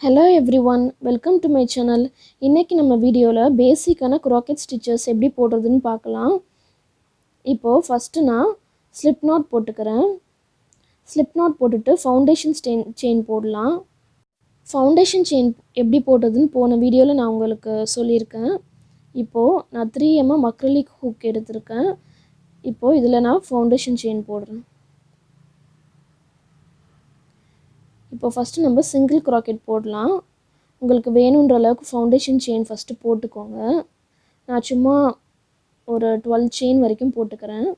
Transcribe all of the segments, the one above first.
Hello everyone, welcome to my channel. இன்னைக்கு நம்ம வீடியோல பேசிக்கான crochet stitches எப்படி போடுறதுன்னு பார்க்கலாம். இப்போ ஃபர்ஸ்ட் நான் slip knot போட்டுக்கறேன். slip knot போட்டுட்டு foundation chain போடலாம். foundation chain எப்படி போடுறதுன்னு போன வீடியோல நான் உங்களுக்கு சொல்லியிருக்கேன். இப்போ நான் 3 mm acrylic hook எடுத்துர்க்கேன். இப்போ இதுல நான் foundation chain போடுறேன். இப்போ ஃபர்ஸ்ட் நம்ம சிங்கிள் crochet போடலாம். உங்களுக்கு வேணும்ன்ற அளவுக்கு ஃபவுண்டேஷன் செயின் ஃபர்ஸ்ட் போட்டுக்கோங்க. நான் சும்மா ஒரு 12 செயின் வரைக்கும் போட்டுக்கறேன்.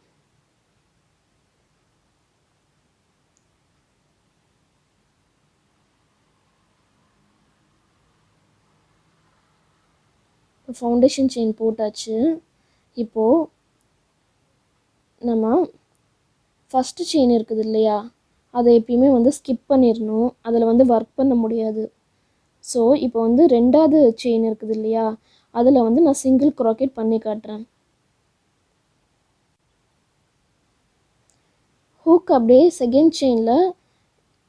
ஃபவுண்டேஷன் செயின் போட்டாச்சு. இப்போ நம்ம ஃபர்ஸ்ட் செயின் இருக்குது இல்லையா, அதை எப்பயுமே ஸ்கிப் பண்ணிரணும். அதில் வர்க் பண்ண முடியாது. ஸோ இப்போ ரெண்டாவது செயின் இருக்குது இல்லையா, அதில் நான் சிங்கிள் crochet பண்ணி காட்டுறேன். ஹூக் அப்படியே செகண்ட் செயினில்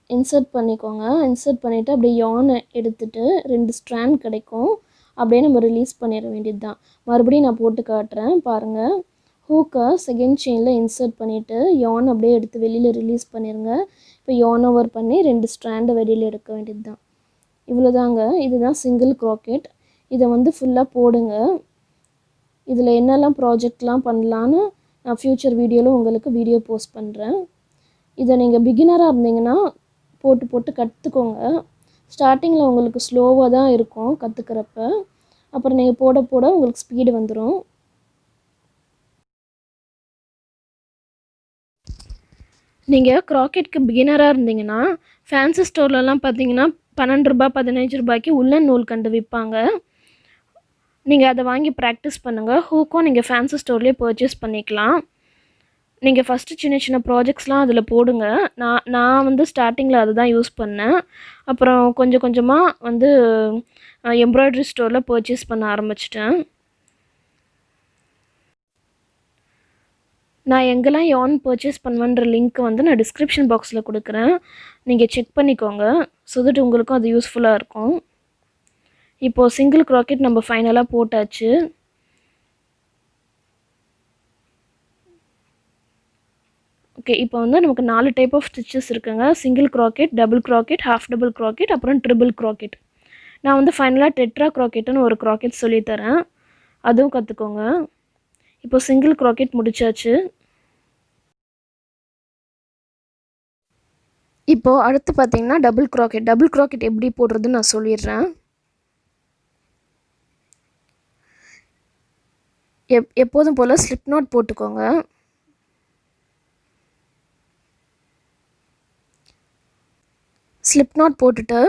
இன்சர்ட் பண்ணிக்கோங்க. இன்சர்ட் பண்ணிவிட்டு அப்படியே யானை எடுத்துகிட்டு 2 ஸ்ட்ராண்ட் கிடைக்கும். அப்படியே நம்ம ரிலீஸ் பண்ணிட வேண்டியது தான். மறுபடியும் நான் போட்டு காட்டுறேன் பாருங்கள். ஹூக்கை செகண்ட் செயினில் இன்சர்ட் பண்ணிவிட்டு யான் அப்படியே எடுத்து வெளியில் ரிலீஸ் பண்ணிடுங்க. இப்போ யான் ஓவர் பண்ணி 2 ஸ்ட்ராண்டை வெளியில் எடுக்க வேண்டியது தான். இவ்வளோதாங்க. இதுதான் சிங்கிள் crochet. இதை ஃபுல்லாக போடுங்க. இதில் என்னெல்லாம் ப்ராஜெக்ட்லாம் பண்ணலான்னு நான் ஃப்யூச்சர் வீடியோவில் உங்களுக்கு வீடியோ போஸ்ட் பண்ணுறேன். இதை நீங்கள் பிகினராக இருந்தீங்கன்னா போட்டு கற்றுக்கோங்க. ஸ்டார்டிங்கில் உங்களுக்கு ஸ்லோவாக தான் இருக்கும் கற்றுக்கிறப்ப. அப்புறம் நீங்கள் போட உங்களுக்கு ஸ்பீடு வந்துடும். நீங்கள் crochetக்கு பிகினராக இருந்தீங்கன்னா ஃபேன்சி ஸ்டோர்லலாம் பார்த்தீங்கன்னா 12 ரூபாய் 15 ரூபாய்க்கு உள்ளன் நூல் கண்டு விற்பாங்க. நீங்கள் அதை வாங்கி ப்ராக்டிஸ் பண்ணுங்கள். ஹூக்கும் நீங்கள் ஃபேன்சி ஸ்டோர்லேயே பர்ச்சேஸ் பண்ணிக்கலாம். நீங்கள் ஃபஸ்ட்டு சின்ன ப்ராஜெக்ட்ஸ்லாம் அதில் போடுங்க. நான் ஸ்டார்டிங்கில் அதை தான் யூஸ் பண்ணேன். அப்புறம் கொஞ்சம் கொஞ்சமாக எம்ப்ராய்டரி ஸ்டோரில் பர்ச்சேஸ் பண்ண ஆரம்பிச்சிட்டேன். நான் எங்கெல்லாம் யான் பர்ச்சேஸ் பண்ணுவேன்ற லிங்க் நான் டிஸ்கிரிப்ஷன் பாக்ஸில் கொடுக்குறேன். நீங்கள் செக் பண்ணிக்கோங்க. ஸோ தட் உங்களுக்கும் அது யூஸ்ஃபுல்லாக இருக்கும். இப்போது சிங்கிள் crochet நம்ம ஃபைனலாக போட்டாச்சு. ஓகே, இப்போ நமக்கு 4 டைப் ஆஃப் ஸ்டிச்சஸ் இருக்குங்க. Single crochet, double crochet, half double crochet, அப்புறம் ட்ரிபிள் crochet. நான் ஃபைனலாக டெட்ரா crochetன்னு ஒரு crochet சொல்லித்தரேன். அதுவும் கற்றுக்கோங்க. இப்போ சிங்கிள் crochet முடிச்சாச்சு. இப்போது அடுத்து பார்த்தீங்கன்னா டபுள் crochet எப்படி போடுறதுன்னு நான் சொல்லிடுறேன். எப்போதும் போல் ஸ்லிப் knot போட்டுக்கோங்க. ஸ்லிப் knot போட்டுட்டு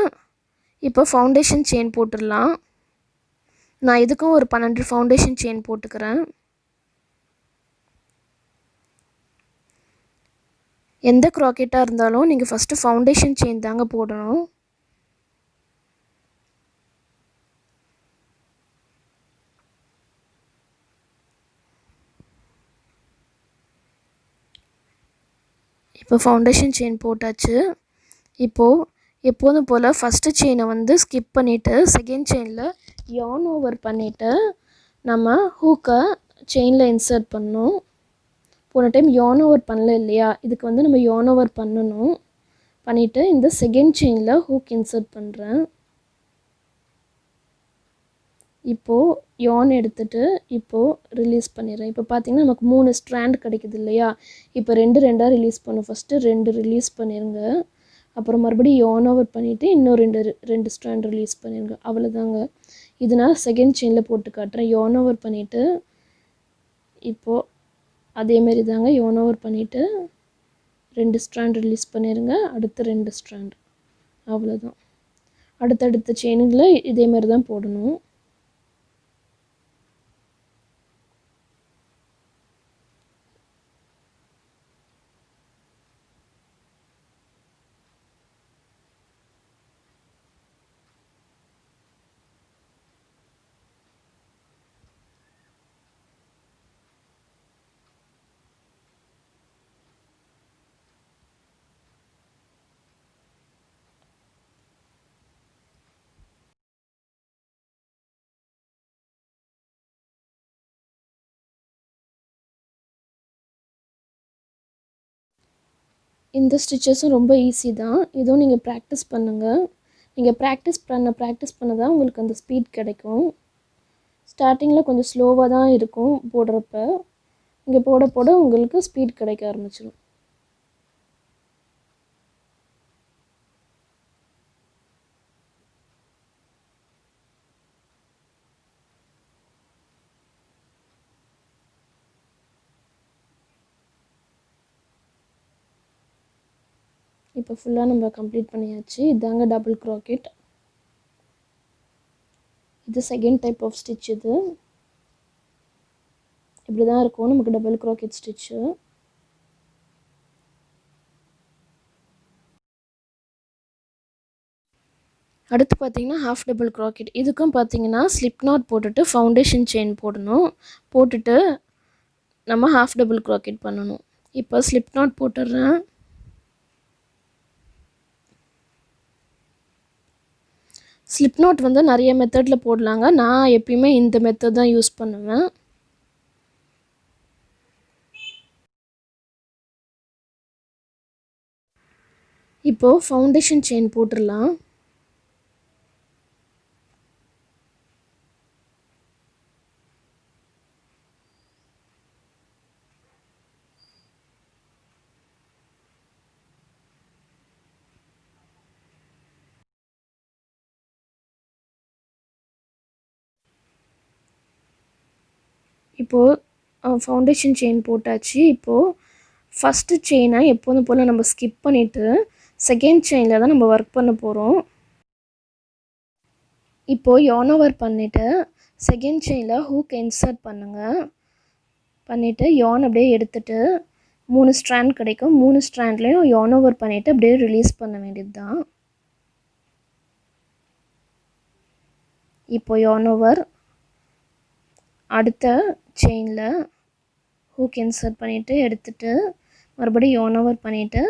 இப்போ ஃபவுண்டேஷன் செயின் போட்டுடலாம். நான் இதுக்கும் ஒரு 12 ஃபவுண்டேஷன் செயின் போட்டுக்கிறேன். எந்த crochetஆக இருந்தாலும் நீங்கள் ஃபஸ்ட்டு ஃபவுண்டேஷன் செயின் தாங்க போடணும். இப்போ ஃபவுண்டேஷன் செயின் போட்டாச்சு. இப்போது எப்போதும் போல் ஃபஸ்ட்டு செயினை ஸ்கிப் பண்ணிவிட்டு செகண்ட் செயினில் யான் ஓவர் பண்ணிவிட்டு நம்ம ஹூக்கை செயினில் இன்சர்ட் பண்ணணும். போன டைம் யான் ஓவர் பண்ணல இல்லையா, இதுக்கு நம்ம யான் ஓவர் பண்ணணும். பண்ணிவிட்டு இந்த செகண்ட் செயினில் ஹூக் இன்சர்ட் பண்ணுறேன். இப்போது யான் எடுத்துகிட்டு இப்போது ரிலீஸ் பண்ணிடுறேன். இப்போ பார்த்தீங்கன்னா நமக்கு 3 ஸ்ட்ராண்ட் கிடைக்குது இல்லையா. இப்போ 2 ரிலீஸ் பண்ணும். ஃபஸ்ட்டு 2 ரிலீஸ் பண்ணிடுங்க. அப்புறம் மறுபடியும் யான் ஓவர் பண்ணிவிட்டு இன்னும் 2 ஸ்ட்ராண்ட் ரிலீஸ் பண்ணிடுங்க. அவ்வளோதாங்க. இது நான் செகண்ட் செயினில் போட்டு காட்டுறேன். யான் ஓவர் பண்ணிவிட்டு இப்போது அதேமாரி தாங்க யான் ஓவர் பண்ணிவிட்டு 2 ஸ்ட்ராண்ட் ரிலீஸ் பண்ணிடுங்க. அடுத்து 2 ஸ்ட்ராண்ட். அவ்வளோதான். அடுத்தடுத்த செயினுங்களை இதேமாரி தான் போடணும். இந்த ஸ்டிச்சஸும் ரொம்ப ஈஸி தான். இதுவும் நீங்கள் ப்ராக்டிஸ் பண்ணுங்கள். நீங்கள் ப்ராக்டிஸ் பண்ண தான் உங்களுக்கு அந்த ஸ்பீட் கிடைக்கும். ஸ்டார்டிங்கில் கொஞ்சம் ஸ்லோவாக தான் இருக்கும் போடுறப்ப. இங்கே போட போட உங்களுக்கு ஸ்பீட் கிடைக்க ஆரம்பிச்சிடும். இப்போ ஃபுல்லாக நம்ம கம்ப்ளீட் பண்ணியாச்சு. இதாங்க டபுள் க்ராக்கெட். இது செகண்ட் டைப் ஆஃப் ஸ்டிச். இது இப்படி தான் இருக்கும் நமக்கு டபுள் க்ராக்கெட் ஸ்டிச்சு. அடுத்து பார்த்தீங்கன்னா ஹாஃப் டபுள் க்ராக்கெட். இதுக்கும் பார்த்தீங்கன்னா ஸ்லிப் நாட் போட்டுட்டு ஃபவுண்டேஷன் செயின் போடணும். போட்டுட்டு நம்ம ஹாஃப் டபுள் க்ராக்கெட் பண்ணணும். இப்போ ஸ்லிப் நாட் போட்டுடுறேன். ஸ்லிப் நாட் வந்து நிறைய மெத்தடில் போடலாங்க. நான் எப்பயுமே இந்த மெத்தட் தான் யூஸ் பண்ணுவேன். இப்போது ஃபவுண்டேஷன் செயின் போட்டுடலாம். இப்போது ஃபவுண்டேஷன் செயின் போட்டாச்சு. இப்போது ஃபஸ்ட்டு செயினை எப்போதும் போல் நம்ம ஸ்கிப் பண்ணிவிட்டு செகண்ட் செயினில் தான் நம்ம ஒர்க் பண்ண போகிறோம். இப்போது yarn over பண்ணிவிட்டு செகண்ட் செயினில் ஹூக் இன்சர்ட் பண்ணுங்கள். பண்ணிவிட்டு yarn அப்படியே எடுத்துகிட்டு 3 ஸ்ட்ராண்ட் கிடைக்கும். 3 ஸ்ட்ராண்ட்லேயும் yarn over பண்ணிவிட்டு அப்படியே ரிலீஸ் பண்ண வேண்டியது தான். இப்போ yarn over அடுத்த செயினில் ஹூக் இன்சர்ட் பண்ணிவிட்டு எடுத்துகிட்டு மறுபடியும் yarn over பண்ணிவிட்டு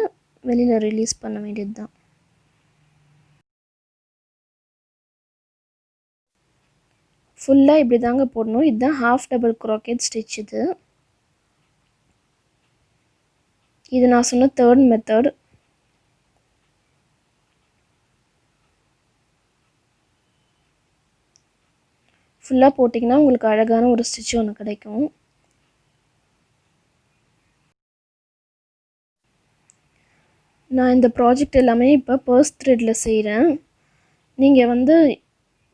வெளியில் ரிலீஸ் பண்ண வேண்டியது தான். ஃபுல்லாக இப்படி தாங்க போடணும். இதுதான் ஹாஃப் டபுள் க்ராக்கெட் ஸ்டிச். இது நான் சொன்ன தேர்ட் மெத்தட். ஃபுல்லாக போட்டிங்கன்னா உங்களுக்கு அழகான ஒரு ஸ்டிச் ஒன்று கிடைக்கும். நான் இந்த ப்ராஜெக்ட் எல்லாமே இப்போ பர்ஸ் த்ரெட்டில் செய்கிறேன். நீங்கள் வந்து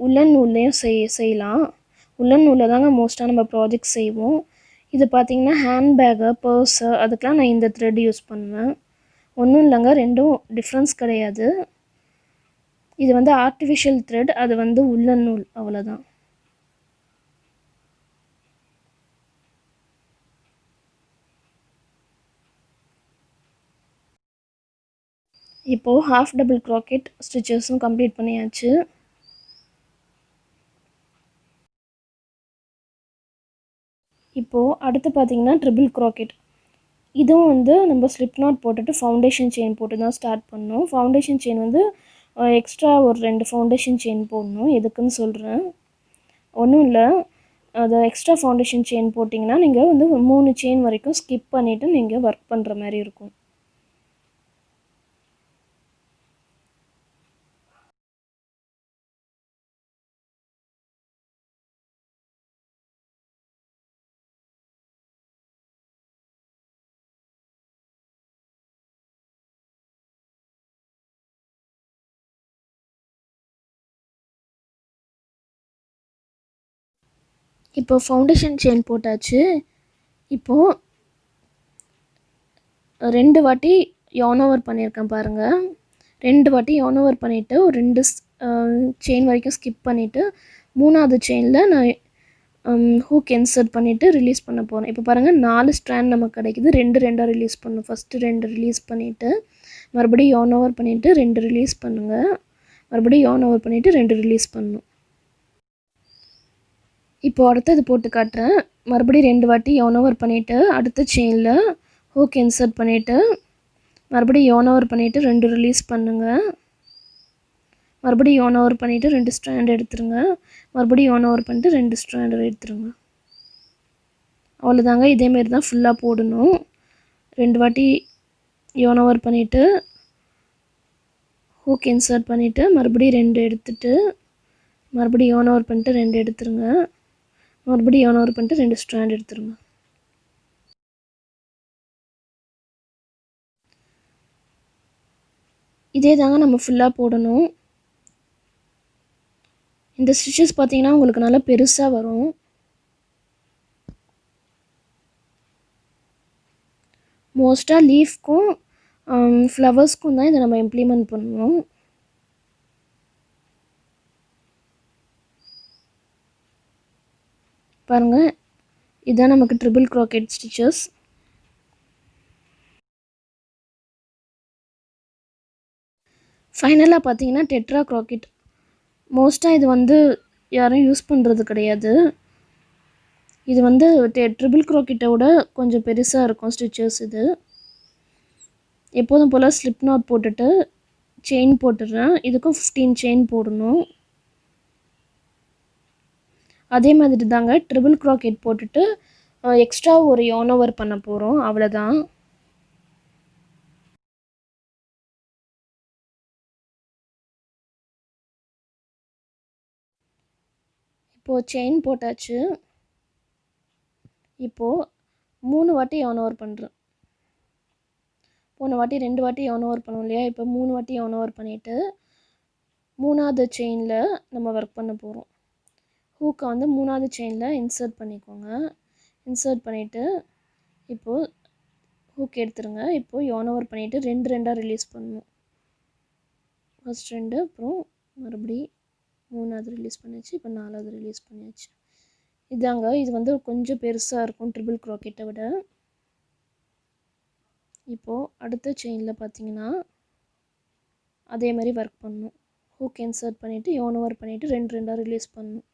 உல்லன் நூல்லையும் செய்யலாம். உல்லன் நூலில் தாங்க மோஸ்ட்டாக நம்ம ப்ராஜெக்ட் செய்வோம். இது பார்த்திங்கன்னா ஹேண்ட்பேக்கு, பர்ஸு அதுக்கெலாம் நான் இந்த த்ரெட் யூஸ் பண்ணுவேன். ஒன்றும் இல்லைங்க, ரெண்டும் டிஃப்ரென்ஸ் கிடையாது. இது வந்து ஆர்டிஃபிஷியல் த்ரெட், அது வந்து உல்லன் நூல், அவ்வளோதான். இப்போது ஹாஃப் டபுள் க்ராக்கெட் ஸ்டிச்சஸும் கம்ப்ளீட் பண்ணியாச்சு. இப்போது அடுத்து பார்த்திங்கன்னா ட்ரிபிள் க்ராக்கெட். இதுவும் வந்து நம்ம ஸ்லிப் நாட் போட்டுட்டு ஃபவுண்டேஷன் செயின் போட்டு தான் ஸ்டார்ட் பண்ணணும். ஃபவுண்டேஷன் செயின் வந்து எக்ஸ்ட்ரா ஒரு 2 ஃபவுண்டேஷன் செயின் போடணும். எதுக்குன்னு சொல்கிறேன். ஒன்றும் இல்லை, அதை எக்ஸ்ட்ரா ஃபவுண்டேஷன் செயின் போட்டிங்கன்னா நீங்கள் வந்து 3 செயின் வரைக்கும் ஸ்கிப் பண்ணிவிட்டு நீங்கள் ஒர்க் பண்ணுற மாதிரி இருக்கும். இப்போ ஃபவுண்டேஷன் செயின் போட்டாச்சு. இப்போது 2 வாட்டி yarn over பண்ணியிருக்கேன் பாருங்கள். 2 வாட்டி yarn over பண்ணிவிட்டு ஒரு 2 செயின் வரைக்கும் ஸ்கிப் பண்ணிவிட்டு 3ஆவது செயினில் நான் ஹூக் இன்சர்ட் பண்ணிவிட்டு ரிலீஸ் பண்ண போகிறேன். இப்போ பாருங்கள் 4 ஸ்ட்ராண்ட் நமக்கு கிடைக்குது. 2 ரிலீஸ் பண்ணணும். ஃபஸ்ட்டு 2 ரிலீஸ் பண்ணிவிட்டு மறுபடியும் yarn over பண்ணிவிட்டு 2 ரிலீஸ் பண்ணுங்கள். மறுபடியும் yarn over பண்ணிவிட்டு 2 ரிலீஸ் பண்ணணும். இப்போது அடுத்தது போட்டு காட்டுறேன். மறுபடியும் 2 வாட்டி yarn over பண்ணிவிட்டு அடுத்த செயினில் ஹூக் இன்சர்ட் பண்ணிவிட்டு மறுபடியும் yarn over பண்ணிவிட்டு 2 ரிலீஸ் பண்ணுங்கள். மறுபடியும் yarn over பண்ணிவிட்டு 2 ஸ்ட்ராண்ட் எடுத்துருங்க. மறுபடியும் yarn over பண்ணிட்டு 2 ஸ்ட்ராண்ட் எடுத்துருங்க. அவ்வளோதாங்க. இதேமாரி தான் ஃபுல்லாக போடணும். 2 வாட்டி yarn over பண்ணிட்டு hook insert பண்ணிட்டு மறுபடியும் 2 எடுத்துட்டு மறுபடியும் yarn over பண்ணிட்டு 2 எடுத்துருங்க. மறுபடியும் yarn over பண்ணிட்டு 2 strand எடுத்துருங்க. இதே தாங்க நம்ம ஃபுல்லா போடணும். இந்த ஸ்டிச்சஸ் பார்த்தீங்கன்னா உங்களுக்கு நல்லா பெருசா வரும். மோஸ்டா லீஃப்க்கும் ஃப்ளவர்ஸ்க்கும் தான் இதை நம்ம இம்ப்ளிமெண்ட் பண்ணணும். பாருங்க, இதான் நமக்கு ட்ரிபிள் crochet ஸ்டிச்சஸ். ஃபைனலாக பார்த்தீங்கன்னா டெட்ரா crochet. மோஸ்ட்டாக இது வந்து யாரும் யூஸ் பண்ணுறது கிடையாது. இது வந்து ட்ரிபிள் crochetவோட கொஞ்சம் பெருசாக இருக்கும் ஸ்டிச்சஸ். இது எப்போதும் போல் ஸ்லிப் நாட் போட்டுட்டு செயின் போட்டுடுறேன். இதுக்கும் 15 செயின் போடணும். அதே மாதிரி தாங்க ட்ரிபிள் crochet போட்டுட்டு எக்ஸ்ட்ரா ஒரு yarn over பண்ண போகிறோம், அவ்வளோதான். இப்போது செயின் போட்டாச்சு. இப்போது 3 வாட்டி yarn over பண்ணுறேன். போன வாட்டி 2 வாட்டி yarn over பண்ணோம் இல்லையா, இப்போ 3 வாட்டி yarn over பண்ணிவிட்டு 3ஆவது செயினில் நம்ம ஒர்க் பண்ண போகிறோம். ஹூக்கை வந்து 3ஆவது செயினில் இன்சர்ட் பண்ணிக்கோங்க. இன்சர்ட் பண்ணிவிட்டு இப்போது ஹூக் எடுத்துருங்க. இப்போது yarn over பண்ணிவிட்டு 2 2ஆக ரிலீஸ் பண்ணணும். ஃபஸ்ட் 2, அப்புறம் மறுபடி 3ஆவது ரிலீஸ் பண்ணியாச்சு. இப்போ 4ஆவது ரிலீஸ் பண்ணியாச்சு. இதாங்க, இது வந்து கொஞ்சம் பெருசாக இருக்கும் ட்ரிபிள் crochetஐ விட. இப்போது அடுத்த செயினில் பார்த்தீங்கன்னா அதே மாதிரி ஒர்க் பண்ணணும். ஹூக் இன்சர்ட் பண்ணிவிட்டு yarn over பண்ணிவிட்டு 2 2ஆக ரிலீஸ் பண்ணணும்.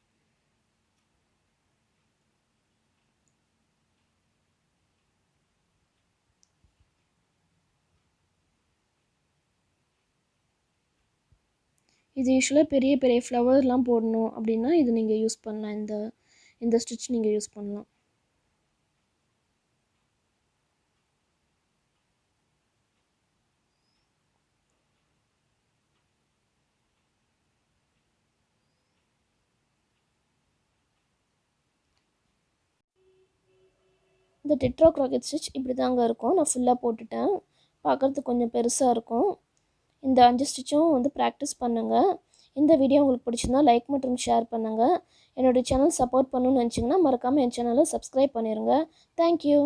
இது யூஸ்வலாக பெரிய பெரிய ஃப்ளவர்லாம் போடணும் அப்படின்னா இது நீங்கள் யூஸ் பண்ணலாம். இந்த ஸ்டிச் நீங்கள் யூஸ் பண்ணலாம். இந்த டெட்ரா crochet ஸ்டிச் இப்படி தாங்க இருக்கும். நான் ஃபுல்லாக போட்டுட்டேன். பார்க்குறதுக்கு கொஞ்சம் பெருசாக இருக்கும். இந்த 5 ஸ்டிச்சும் வந்து ப்ராக்டிஸ் பண்ணுங்கள். இந்த வீடியோ உங்களுக்கு பிடிச்சிருந்தா லைக் மற்றும் ஷேர் பண்ணுங்கள். என்னோடய சேனல் சப்போர்ட் பண்ணணும்னு நினச்சிங்கன்னா மறக்காமல் என் சேனலை சப்ஸ்கிரைப் பண்ணிடுங்க. தேங்க்யூ.